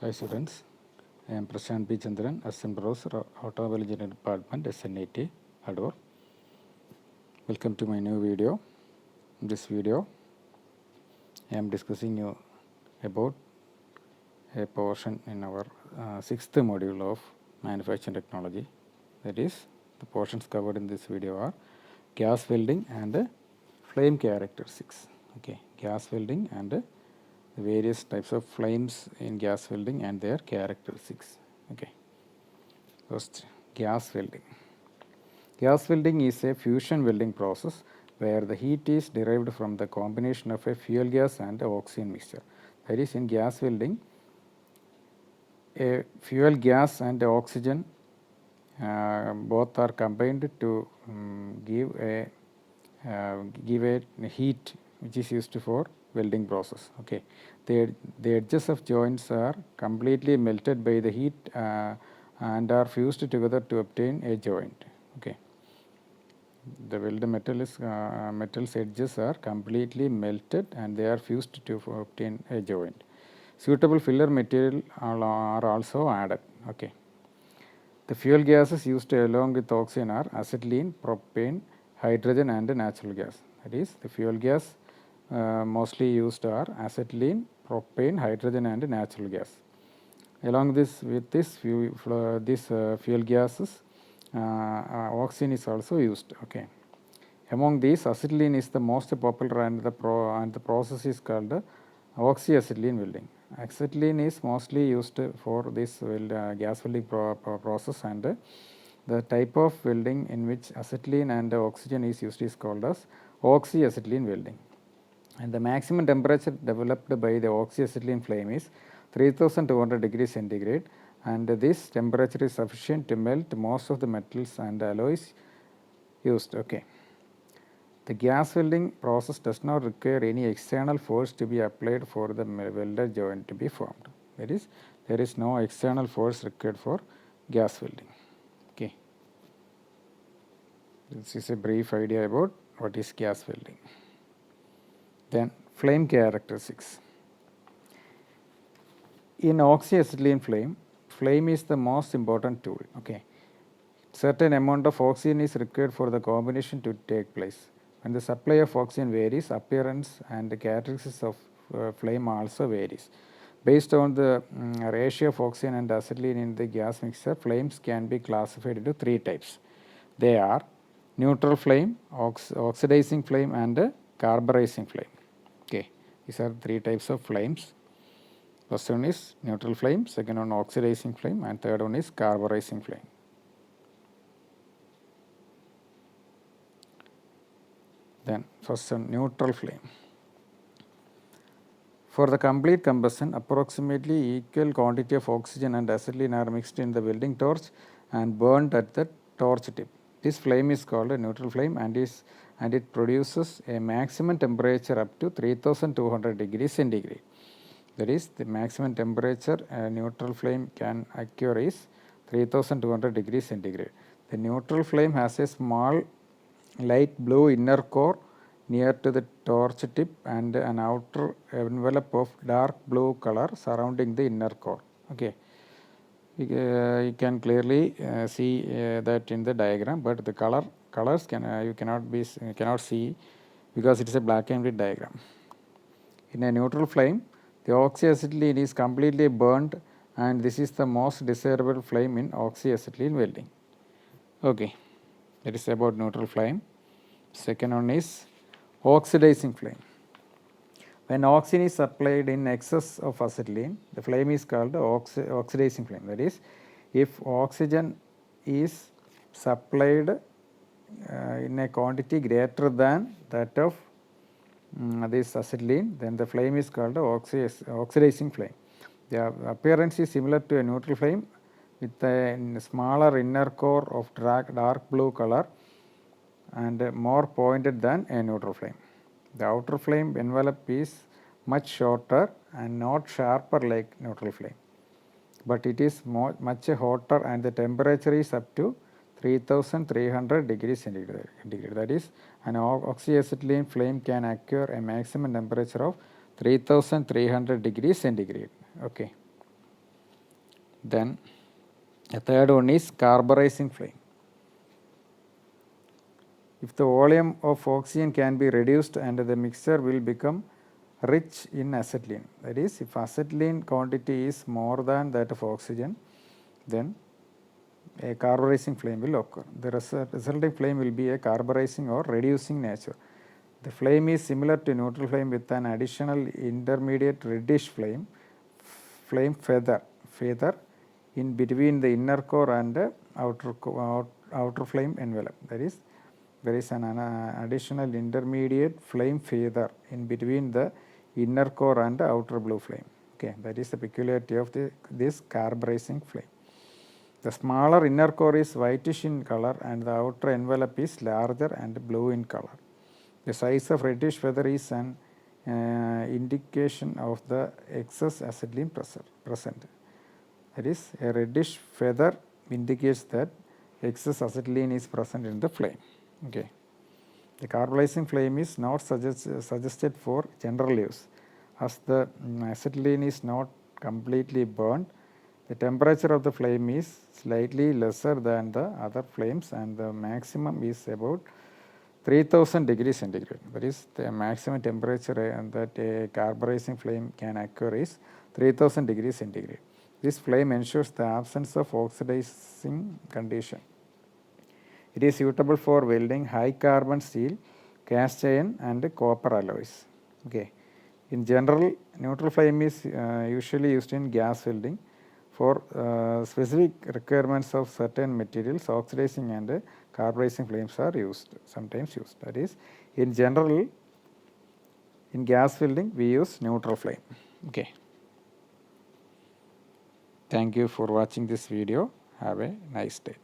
Hi students, I am Prashant B. Chandran, Assistant Professor, Automobile Engineering Department, SNIT, Adur. Welcome to my new video. In this video, I am discussing you about a portion in our sixth module of manufacturing technology. That is, the portions covered in this video are gas welding and flame characteristics. Okay, gas welding and the various types of flames in gas welding and their characteristics. Okay, first, gas welding. Gas welding is a fusion welding process where the heat is derived from the combination of a fuel gas and oxygen mixture. That is, in gas welding, a fuel gas and oxygen both are combined to give a heat which is used for welding process. Okay, the edges of joints are completely melted by the heat and are fused together to obtain a joint. Okay, the welded metal's edges are completely melted and they are fused to obtain a joint. Suitable filler material are also added. Okay, the fuel gases used along with oxygen are acetylene, propane, hydrogen and natural gas. That is, the fuel gas mostly used are acetylene, propane, hydrogen and natural gas. Along with this fuel gases, oxygen is also used. Okay, among these, acetylene is the most popular and the process is called oxyacetylene welding. Acetylene is mostly used for this gas welding process, and the type of welding in which acetylene and oxygen is used is called as oxyacetylene welding. And the maximum temperature developed by the oxyacetylene flame is 3200 degrees centigrade, and this temperature is sufficient to melt most of the metals and alloys used. Okay, the gas welding process does not require any external force to be applied for the welded joint to be formed. That is, there is no external force required for gas welding. Okay, this is a brief idea about what is gas welding. Then flame characteristics. In oxyacetylene flame is the most important tool. Okay, certain amount of oxygen is required for the combination to take place. When the supply of oxygen varies, appearance and the characteristics of flame also varies. Based on the ratio of oxygen and acetylene in the gas mixture, flames can be classified into three types. They are neutral flame, oxidizing flame and carburising flame. Okay, these are three types of flames. First one is neutral flame, second one oxidizing flame, and third one is carburising flame. Then first one, neutral flame. For the complete combustion, approximately equal quantity of oxygen and acetylene are mixed in the welding torch and burned at the torch tip. This flame is called a neutral flame and it produces a maximum temperature up to 3200 degrees centigrade. That is, the maximum temperature a neutral flame can occur is 3200 degrees centigrade. The neutral flame has a small light blue inner core near to the torch tip and an outer envelope of dark blue color surrounding the inner core. Okay, you can clearly see that in the diagram, but the colors you cannot see because it is a black and white diagram. In a neutral flame, the oxyacetylene is completely burnt, and this is the most desirable flame in oxyacetylene welding. Okay, that is about neutral flame. Second one is oxidizing flame. When oxygen is applied in excess of acetylene, the flame is called oxidizing flame. That is, if oxygen is supplied in a quantity greater than that of this acetylene, then the flame is called oxidizing flame. The appearance is similar to a neutral flame with a smaller inner core of dark blue color and more pointed than a neutral flame. The outer flame envelope is much shorter and not sharper like neutral flame, but it is much hotter and the temperature is up to 3300 degrees centigrade. That is, an oxyacetylene flame can occur a maximum temperature of 3300 degrees centigrade. Okay. Then a third one is carburising flame. If the volume of oxygen can be reduced and the mixture will become rich in acetylene, that is, if acetylene quantity is more than that of oxygen, then a carburising flame will occur. The resulting flame will be a carburising or reducing nature. The flame is similar to neutral flame with an additional intermediate reddish flame feather in between the inner core and the outer flame envelope. That is, there is an additional intermediate flame feather in between the inner core and the outer blue flame. Okay, that is the peculiarity of this carburising flame. The smaller inner core is whitish in color and the outer envelope is larger and blue in color. The size of reddish feather is an indication of the excess acetylene present. That is, a reddish feather indicates that excess acetylene is present in the flame. Okay. The carburising flame is not suggested for general use, as the acetylene is not completely burned. The temperature of the flame is slightly lesser than the other flames and the maximum is about 3000 degrees centigrade. That is, the maximum temperature that a carburising flame can occur is 3000 degrees centigrade. This flame ensures the absence of oxidizing condition. It is suitable for welding high carbon steel, cast iron and copper alloys. Okay. In general, neutral flame is usually used in gas welding. For specific requirements of certain materials, oxidizing and carburising flames are sometimes used. That is, in general, in gas welding, we use neutral flame. Okay. Thank you for watching this video. Have a nice day.